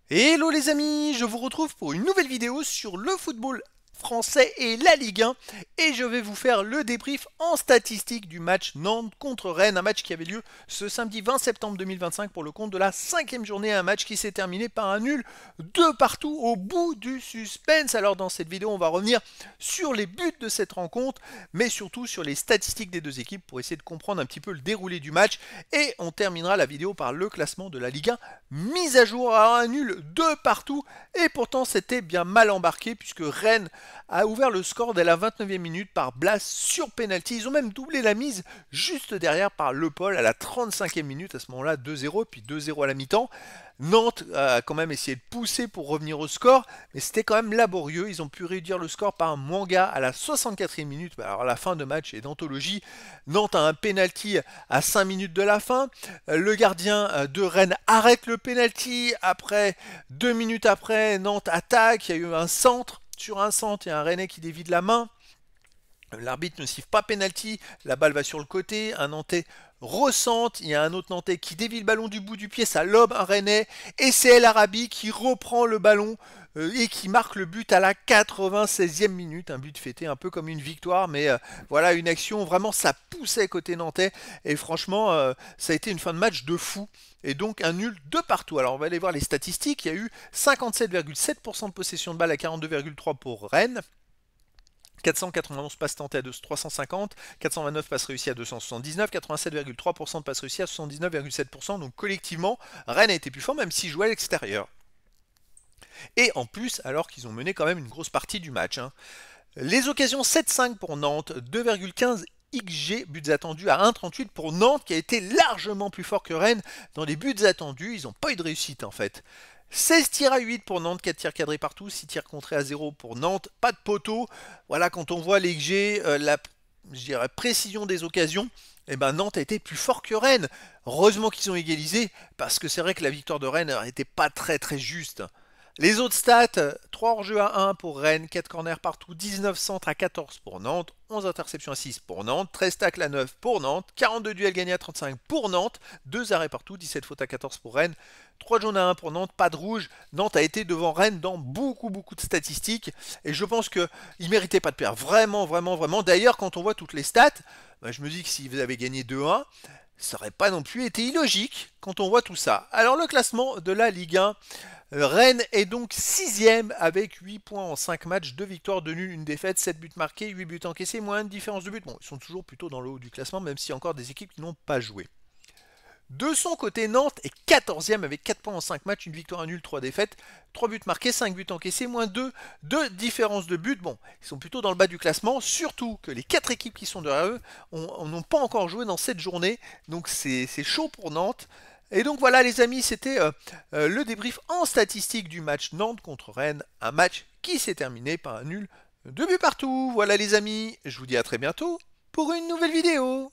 Hello les amis, je vous retrouve pour une nouvelle vidéo sur le football français et la Ligue 1 et je vais vous faire le débrief en statistique du match Nantes contre Rennes, un match qui avait lieu ce samedi 20 septembre 2025 pour le compte de la 5e journée, un match qui s'est terminé par un nul de partout au bout du suspense. Alors dans cette vidéo on va revenir sur les buts de cette rencontre mais surtout sur les statistiques des deux équipes pour essayer de comprendre un petit peu le déroulé du match et on terminera la vidéo par le classement de la Ligue 1 mise à jour à un nul de partout et pourtant c'était bien mal embarqué puisque Rennes a ouvert le score dès la 29e minute par Blas sur penalty. Ils ont même doublé la mise juste derrière par Le Paul à la 35e minute. À ce moment-là, 2-0, puis 2-0 à la mi-temps. Nantes a quand même essayé de pousser pour revenir au score, mais c'était quand même laborieux. Ils ont pu réduire le score par un Mwanga à la 64e minute. Alors la fin de match est d'anthologie. Nantes a un penalty à 5 minutes de la fin. Le gardien de Rennes arrête le penalty. Après, 2 minutes après, Nantes attaque. Il y a eu un centre. Sur un centre, il y a un Rennais qui dévie de la main. L'arbitre ne siffle pas penalty, la balle va sur le côté, un Nantais recentre, il y a un autre Nantais qui dévie le ballon du bout du pied, ça lobe un Rennais, et c'est El Arabi qui reprend le ballon et qui marque le but à la 96e minute, un but fêté un peu comme une victoire, mais voilà une action, vraiment ça poussait côté nantais, et franchement ça a été une fin de match de fou. Et donc un nul de partout. Alors on va aller voir les statistiques. Il y a eu 57,7% de possession de balle à 42,3% pour Rennes. 491 passes tentées à 350, 429 passes réussies à 279, 87,3% de passes réussies à 79,7%. Donc collectivement, Rennes a été plus fort même s'il jouait à l'extérieur. Et en plus, alors qu'ils ont mené quand même une grosse partie du match. Les occasions 7-5 pour Nantes, 2,15 XG, buts attendus à 1,38 pour Nantes qui a été largement plus fort que Rennes dans les buts attendus. Ils n'ont pas eu de réussite en fait. 16 tirs à 8 pour Nantes, 4 tirs cadrés partout, 6 tirs contrés à 0 pour Nantes, pas de poteau. Voilà, quand on voit les XG, la je dirais, précision des occasions, eh ben Nantes a été plus fort que Rennes. Heureusement qu'ils ont égalisé, parce que c'est vrai que la victoire de Rennes n'était pas très juste. Les autres stats, 3 hors-jeu à 1 pour Rennes, 4 corners partout, 19 centres à 14 pour Nantes, 11 interceptions à 6 pour Nantes, 13 tacles à 9 pour Nantes, 42 duels gagnés à 35 pour Nantes, 2 arrêts partout, 17 fautes à 14 pour Rennes, 3 jaunes à 1 pour Nantes, pas de rouge. Nantes a été devant Rennes dans beaucoup de statistiques et je pense qu'il ne méritait pas de perdre. Vraiment. D'ailleurs, quand on voit toutes les stats, je me dis que si vous avez gagné 2-1, ça n'aurait pas non plus été illogique quand on voit tout ça. Alors le classement de la Ligue 1, Rennes est donc 6ème avec 8 points en 5 matchs, 2 victoires, 2 nuls, 1 défaite, 7 buts marqués, 8 buts encaissés, moins de différence de but. Bon, ils sont toujours plutôt dans le haut du classement, même s'il y a encore des équipes qui n'ont pas joué. De son côté, Nantes est 14ème avec 4 points en 5 matchs, une victoire, un nul, 3 défaites, 3 buts marqués, 5 buts encaissés, moins 2 de différence de but. Bon, ils sont plutôt dans le bas du classement, surtout que les 4 équipes qui sont derrière eux n'ont pas encore joué dans cette journée, donc c'est chaud pour Nantes. Et donc voilà les amis, c'était le débrief en statistique du match Nantes contre Rennes, un match qui s'est terminé par un nul de but partout. Voilà les amis, je vous dis à très bientôt pour une nouvelle vidéo.